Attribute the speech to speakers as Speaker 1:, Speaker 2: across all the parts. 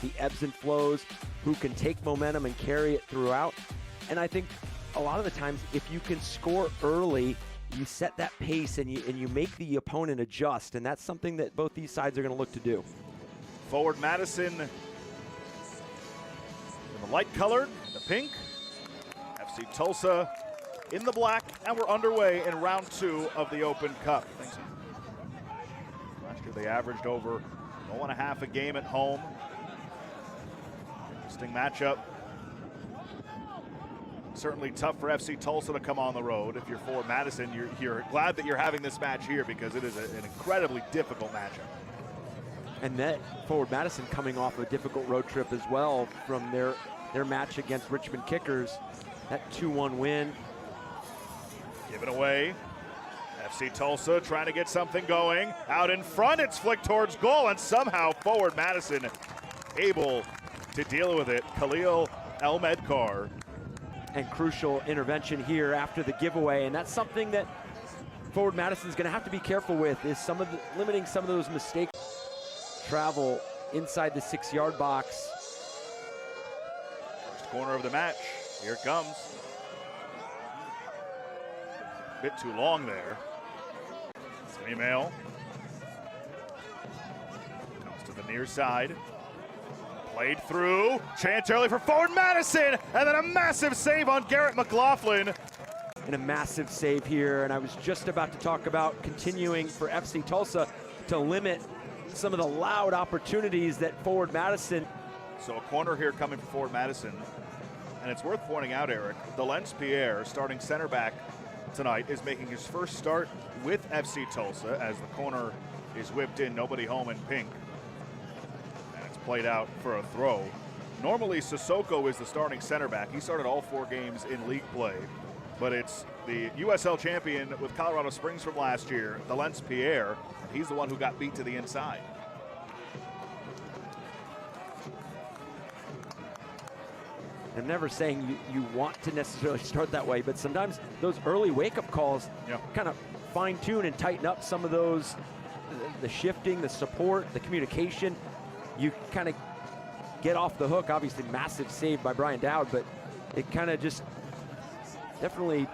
Speaker 1: the ebbs and flows, who can take momentum and carry it throughout. And I think a lot of the times, if you can score early, you set that pace and you make the opponent adjust, and that's something that both these sides are going to look to do.
Speaker 2: Forward Madison in the light colored, the pink. FC Tulsa in the black, and we're underway in round 2 of the Open Cup. Last year they averaged over 1.5 a game at home. Interesting matchup. Certainly tough for FC Tulsa to come on the road. If you're Forward Madison, you're glad that you're having this match here because it is an incredibly difficult matchup.
Speaker 1: And that Forward Madison coming off a difficult road trip as well from their match against Richmond Kickers. That 2-1 win.
Speaker 2: Give it away. FC Tulsa trying to get something going. Out in front, it's flicked towards goal, and somehow Forward Madison able to deal with it. Khalil El-Medkar.
Speaker 1: And crucial intervention here after the giveaway, and that's something that Forward Madison's going to have to be careful with, is limiting some of those mistakes. Travel inside the 6-yard box.
Speaker 2: First corner of the match. Here it comes. A bit too long there. Semi-mail. Comes to the near side. Played through. Chance early for Forward Madison. And then a massive save on Garrett McLaughlin.
Speaker 1: And a massive save here. And I was just about to talk about continuing for FC Tulsa to limit some of the loud opportunities that Forward Madison.
Speaker 2: So a corner here coming for Forward Madison. And it's worth pointing out, Eric, Delence Pierre, starting center back tonight, is making his first start with FC Tulsa as the corner is whipped in, nobody home in pink. And it's played out for a throw. Normally, Sissoko is the starting center back. He started all 4 games in league play, but it's the USL champion with Colorado Springs from last year, Delence Pierre. He's the one who got beat to the inside.
Speaker 1: I'm never saying you want to necessarily start that way, but sometimes those early wake-up calls kind of fine-tune and tighten up some of those, the shifting, the support, the communication. You kind of get off the hook. Obviously, massive save by Brian Dowd, but it kind of just definitely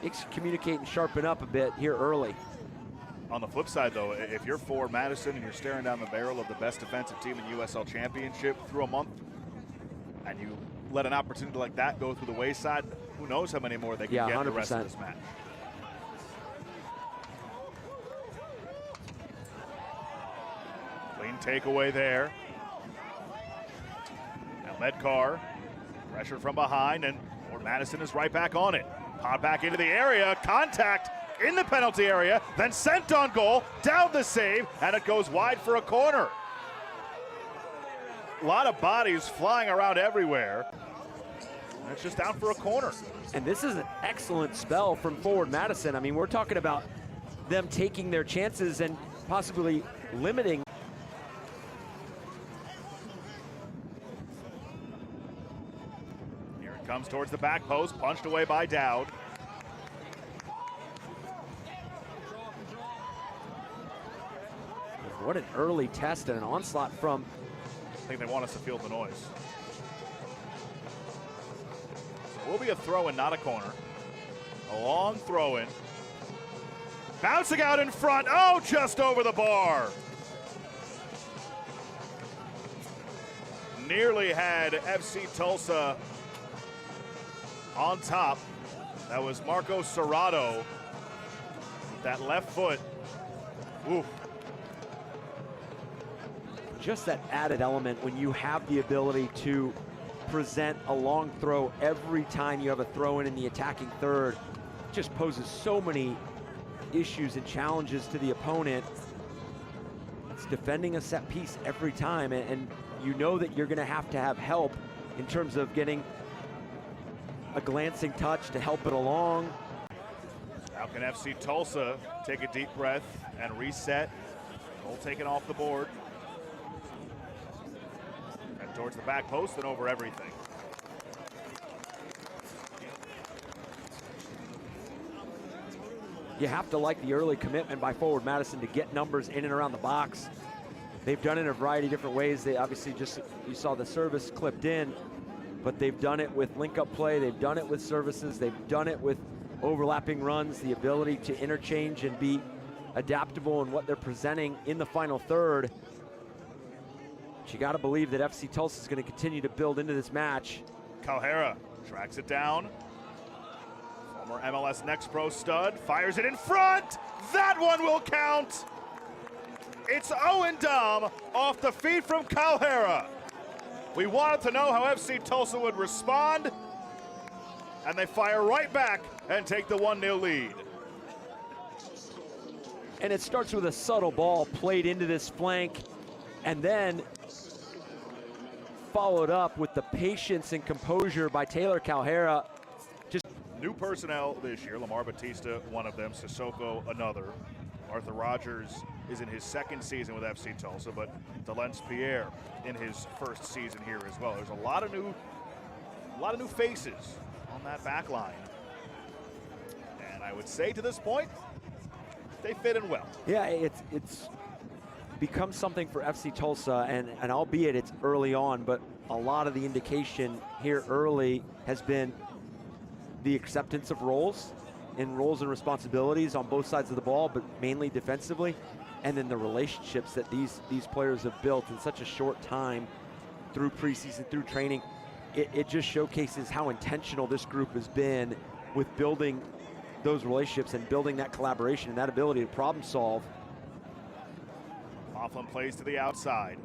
Speaker 1: makes you communicate and sharpen up a bit here early.
Speaker 2: On the flip side, though, if you're Forward Madison and you're staring down the barrel of the best defensive team in USL Championship through a month, and you let an opportunity like that go through the wayside, who knows how many more they can get
Speaker 1: 100%.
Speaker 2: the rest of this match. Clean takeaway there. Now Medkar, pressure from behind, and Forward Madison is right back on it. Pot back into the area, contact in the penalty area, then sent on goal, down the save, and it goes wide for a corner. A lot of bodies flying around everywhere. And it's just down for a corner.
Speaker 1: And this is an excellent spell from Forward Madison. I mean, we're talking about them taking their chances and possibly limiting.
Speaker 2: Here it comes towards the back post, punched away by Dowd.
Speaker 1: What an early test and an onslaught from.
Speaker 2: I think they want us to feel the noise. So it will be a throw-in, not a corner. A long throw-in. Bouncing out in front. Oh, just over the bar. Nearly had FC Tulsa on top. That was Marco Serrato. That left foot. Oof.
Speaker 1: Just that added element when you have the ability to present a long throw every time you have a throw in the attacking third, just poses so many issues and challenges to the opponent. It's defending a set piece every time, and you know that you're going to have help in terms of getting a glancing touch to help it along.
Speaker 2: How can FC Tulsa take a deep breath and reset? Goal taken off the board. And towards the back post and over everything.
Speaker 1: You have to like the early commitment by Forward Madison to get numbers in and around the box. They've done it in a variety of different ways. They obviously just, you saw the service clipped in, but they've done it with link-up play. They've done it with services. They've done it with overlapping runs, the ability to interchange and be adaptable in what they're presenting in the final third. But you got to believe that FC Tulsa is going to continue to build into this match.
Speaker 2: Calhera tracks it down. Former MLS Next Pro stud fires it in front. That one will count. It's Owen Dom off the feed from Calhera. We wanted to know how FC Tulsa would respond, and they fire right back and take the 1-0 lead.
Speaker 1: And it starts with a subtle ball played into this flank, and then followed up with the patience and composure by Taylor Calhera. Just
Speaker 2: new personnel this year. Lamar Batista, one of them. Sissoko, another. Arthur Rogers is in his second season with FC Tulsa, but Delence Pierre in his first season here as well. There's a lot of new faces on that back line. And I would say to this point, they fit in well.
Speaker 1: Yeah, it's become something for FC Tulsa, and albeit it's early on, but a lot of the indication here early has been the acceptance of roles and responsibilities on both sides of the ball, but mainly defensively, and then the relationships that these players have built in such a short time through preseason, through training. It just showcases how intentional this group has been with building those relationships and building that collaboration and that ability to problem solve.
Speaker 2: Coughlin plays to the outside.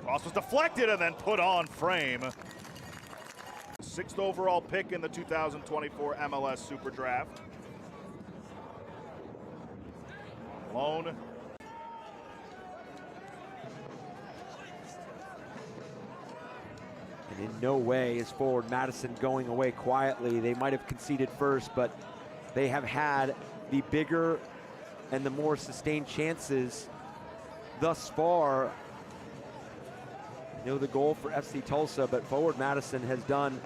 Speaker 2: Cross was deflected and then put on frame. 6th overall pick in the 2024 MLS Super Draft. Alone.
Speaker 1: And in no way is Forward Madison going away quietly. They might have conceded first, but they have had the bigger and the more sustained chances thus far. You know, the goal for FC Tulsa, but Forward Madison has done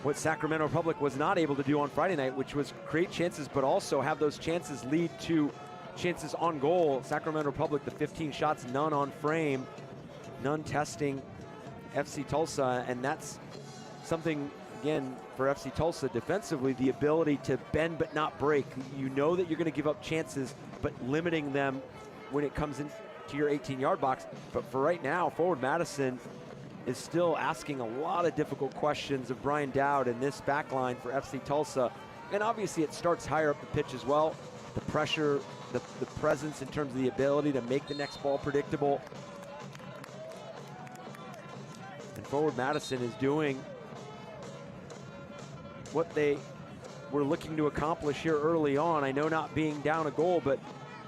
Speaker 1: what Sacramento Republic was not able to do on Friday night, which was create chances, but also have those chances lead to chances on goal. Sacramento Republic, the 15 shots, none on frame, none testing FC Tulsa, and that's something, again, for FC Tulsa defensively, the ability to bend but not break. You know that you're going to give up chances, but limiting them when it comes into your 18-yard box. But for right now, Forward Madison is still asking a lot of difficult questions of Brian Dowd in this back line for FC Tulsa. And obviously it starts higher up the pitch as well. The pressure, the presence in terms of the ability to make the next ball predictable. And Forward Madison is doing what they were looking to accomplish here early on. I know not being down a goal, but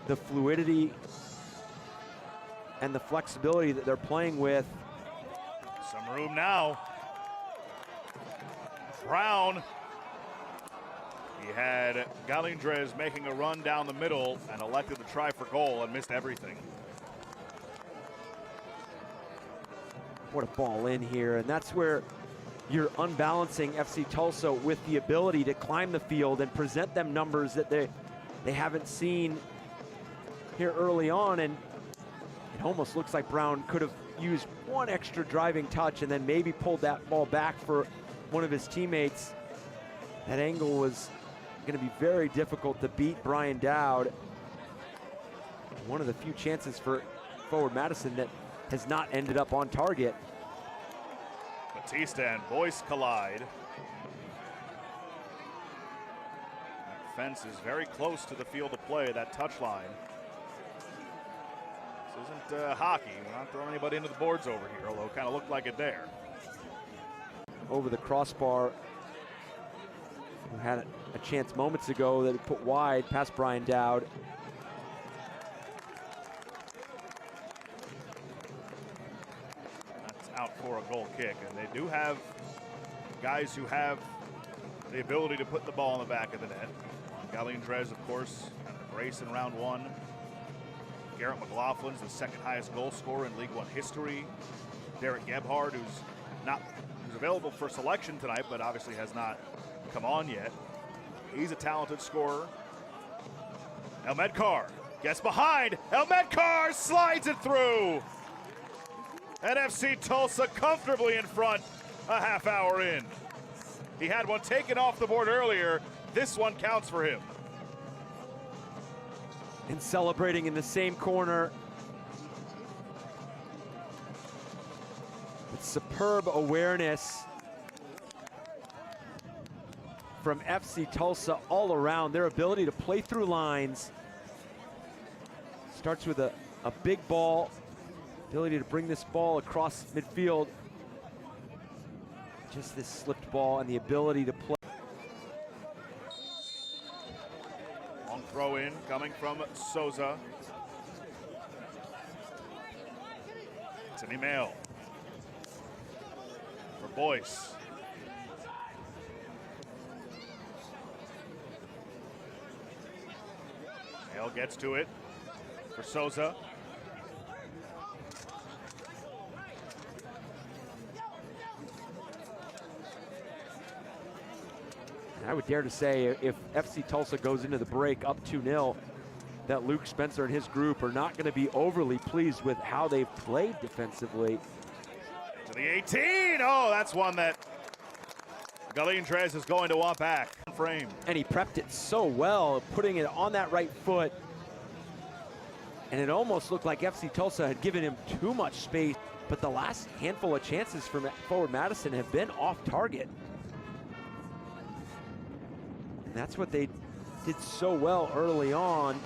Speaker 1: the fluidity and the flexibility that they're playing with.
Speaker 2: Some room now. Brown. He had Galindrez making a run down the middle and elected to try for goal and missed everything.
Speaker 1: What a ball in here, and that's where you're unbalancing FC Tulsa with the ability to climb the field and present them numbers that they haven't seen here early on. And it almost looks like Brown could have used one extra driving touch and then maybe pulled that ball back for one of his teammates. That angle was going to be very difficult to beat Brian Dowd. One of the few chances for Forward Madison that has not ended up on target.
Speaker 2: Batista and Boyce collide. That fence is very close to the field of play, that touch line. This isn't hockey. We're not throwing anybody into the boards over here, although it kind of looked like it there.
Speaker 1: Over the crossbar. We had a chance moments ago that it put wide past Brian Dowd.
Speaker 2: That's out for a goal kick, and they do have guys who have the ability to put the ball in the back of the net. Galindrez, of course, had the brace in round one. Garrett McLaughlin's the second highest goal scorer in League One history. Derek Gebhard, who's available for selection tonight, but obviously has not come on yet. He's a talented scorer. Elmedkar gets behind. Elmedkar slides it through. And FC Tulsa comfortably in front a half hour in. He had one taken off the board earlier. This one counts for him.
Speaker 1: And celebrating in the same corner. With superb awareness from FC Tulsa all around. Their ability to play through lines. Starts with a big ball. Ability to bring this ball across midfield. Just this slipped ball and the ability to play.
Speaker 2: Long throw in coming from Souza. It's an email for Boyce. Hale gets to it for Souza.
Speaker 1: I would dare to say if FC Tulsa goes into the break up 2-0, that Luke Spencer and his group are not going to be overly pleased with how they've played defensively.
Speaker 2: To the 18, oh, that's one that Galindrez is going to want back. Frame.
Speaker 1: And he prepped it so well, putting it on that right foot. And it almost looked like FC Tulsa had given him too much space, but the last handful of chances from Forward Madison have been off target. And that's what they did so well early on,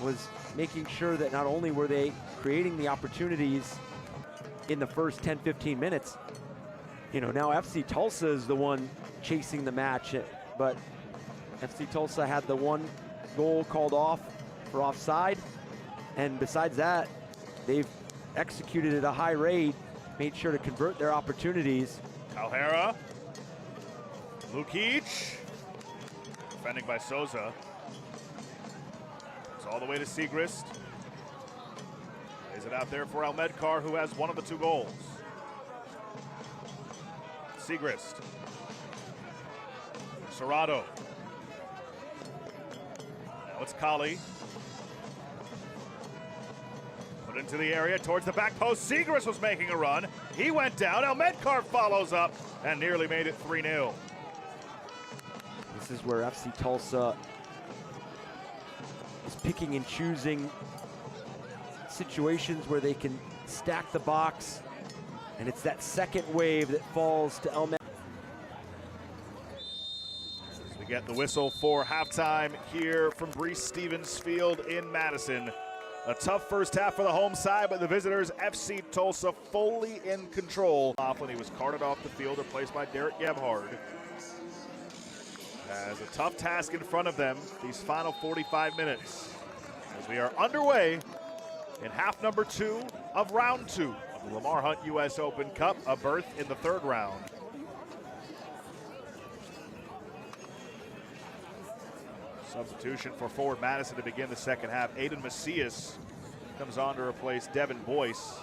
Speaker 1: was making sure that not only were they creating the opportunities in the first 10-15 minutes, you know, now FC Tulsa is the one chasing the match, but FC Tulsa had the one goal called off for offside, and besides that, they've executed at a high rate, made sure to convert their opportunities.
Speaker 2: Calhera, Lukic, defending by Souza. It's all the way to Segrist. Lays it out there for Elmedkar, who has one of the two goals. Segrist. Serrato. Now it's Kali. Put into the area towards the back post. Segrist was making a run. He went down. Elmedkar follows up and nearly made it 3-0.
Speaker 1: This is where FC Tulsa is picking and choosing situations where they can stack the box, and it's that second wave that falls to Elmedkar.
Speaker 2: As we get the whistle for halftime here from Breese Stevens Field in Madison. A tough first half for the home side, but the visitors, FC Tulsa, fully in control. When he was carted off the field, replaced by Derek Gebhard. Has a tough task in front of them these final 45 minutes, as we are underway in half number 2 of round 2 of the Lamar Hunt U.S. Open Cup, a berth in the third round. Substitution for Forward Madison to begin the second half. Aiden Macias comes on to replace Devin Boyce.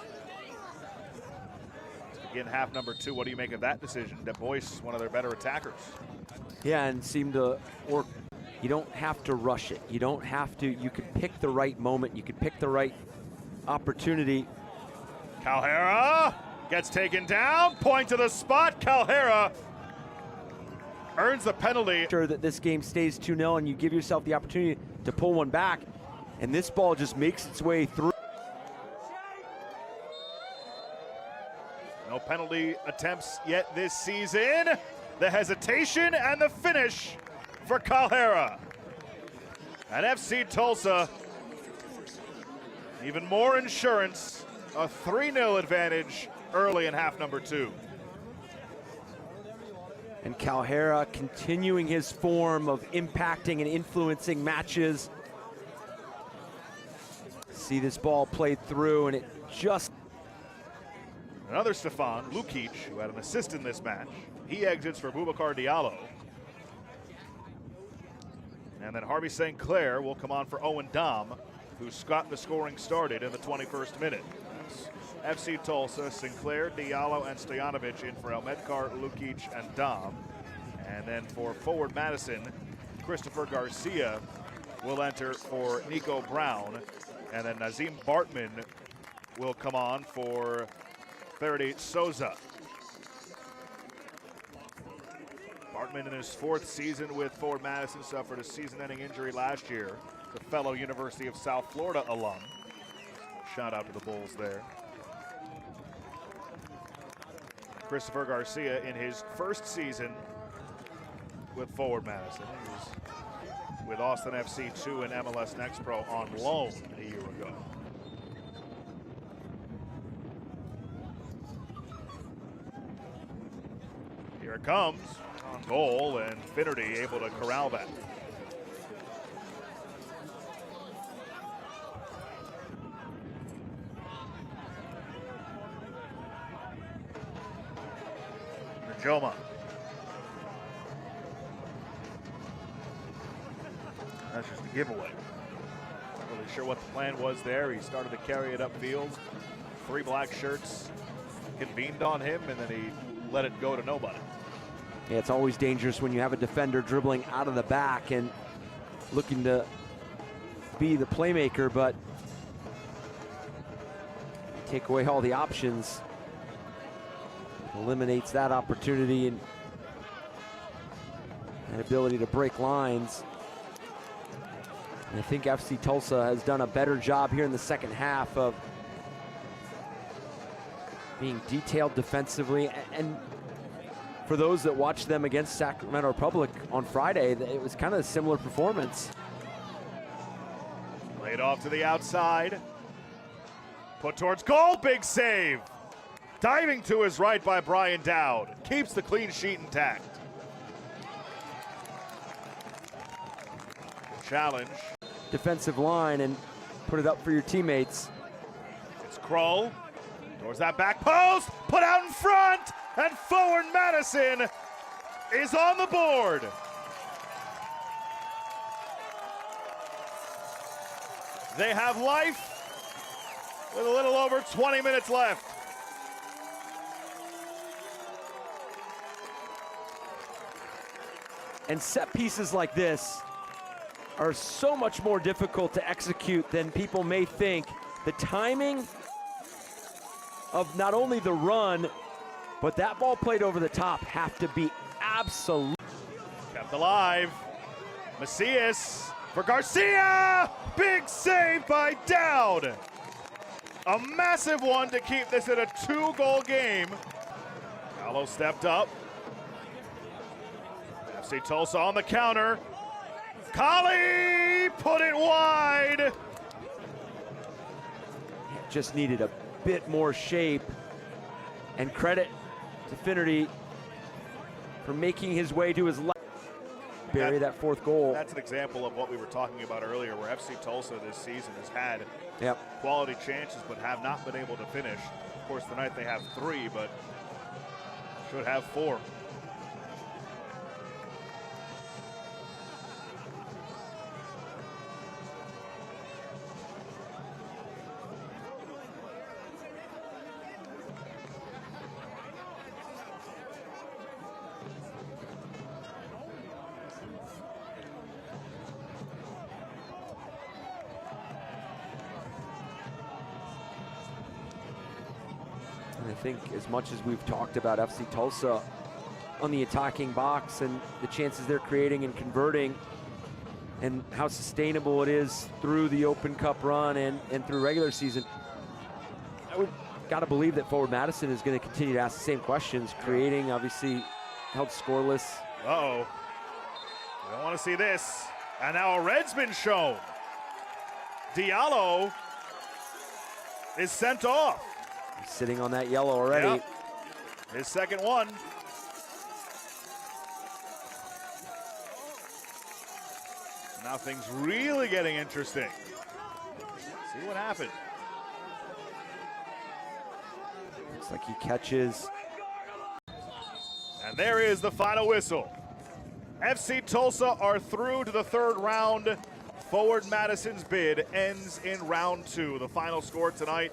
Speaker 2: To begin half number 2, what do you make of that decision? That Boyce, one of their better attackers.
Speaker 1: Yeah, and seemed to work. You don't have to rush it. You don't have to, you can pick the right moment. You can pick the right opportunity.
Speaker 2: Calhera gets taken down, point to the spot. Calhera earns the penalty.
Speaker 1: Sure that this game stays 2-0 and you give yourself the opportunity to pull one back, and this ball just makes its way through.
Speaker 2: No penalty attempts yet this season. The hesitation and the finish for Calhera. And FC Tulsa, even more insurance, a 3-0 advantage early in half number 2.
Speaker 1: And Calhera continuing his form of impacting and influencing matches. See this ball played through, and it just...
Speaker 2: Another Stefan, Lukic, who had an assist in this match. He exits for Boubacar Diallo. And then Harvey St. Clair will come on for Owen Dom, who's got the scoring started in the 21st minute. That's FC Tulsa, Sinclair, Diallo, and Stojanovic in for Elmedkar, Lukic, and Dom. And then for Forward Madison, Christopher Garcia will enter for Nico Brown, and then Nazim Bartman will come on for Faraday Souza. Bartman in his 4th season with Forward Madison suffered a season-ending injury last year. The fellow University of South Florida alum. Shout out to the Bulls there. Christopher Garcia in his 1st season with Forward Madison. He was with Austin FC 2 and MLS Next Pro on loan a year ago. Here it comes. On goal, and Finnerty able to corral that. Najoma. That's just a giveaway. Not really sure what the plan was there. He started to carry it upfield. 3 black shirts convened on him, and then he let it go to nobody.
Speaker 1: Yeah, it's always dangerous when you have a defender dribbling out of the back and looking to be the playmaker, but take away all the options. Eliminates that opportunity and an ability to break lines. And I think FC Tulsa has done a better job here in the second half of being detailed defensively. And for those that watched them against Sacramento Republic on Friday, it was kind of a similar performance.
Speaker 2: Laid off to the outside. Put towards goal, big save. Diving to his right by Brian Dowd. Keeps the clean sheet intact. Challenge.
Speaker 1: Defensive line and put it up for your teammates.
Speaker 2: It's Kroll. Towards that back post. Put out in front. And Forward Madison is on the board. They have life with a little over 20 minutes left.
Speaker 1: And set pieces like this are so much more difficult to execute than people may think. The timing of not only the run, but that ball played over the top have to be absolute.
Speaker 2: Kept alive. Macias for Garcia. Big save by Dowd. A massive one to keep this at a 2-goal game. Gallo stepped up. FC Tulsa on the counter. Colley put it wide.
Speaker 1: Just needed a bit more shape, and credit to Finnerty for making his way to his left. Bury that 4th goal.
Speaker 2: That's an example of what we were talking about earlier, where FC Tulsa this season has had
Speaker 1: Yep.
Speaker 2: quality chances but have not been able to finish. Of course, tonight they have 3, but should have 4.
Speaker 1: And I think as much as we've talked about FC Tulsa on the attacking box and the chances they're creating and converting and how sustainable it is through the Open Cup run and through regular season, I would gotta believe that Forward Madison is gonna continue to ask the same questions, creating, obviously held scoreless.
Speaker 2: Uh-oh. We don't want to see this. And now a red's been shown. Diallo is sent off.
Speaker 1: He's sitting on that yellow already.
Speaker 2: Yep. His second one. Now things really getting interesting. See what happened.
Speaker 1: Looks like he catches.
Speaker 2: And there is the final whistle. FC Tulsa are through to the 3rd round. Forward Madison's bid ends in round 2. The final score tonight,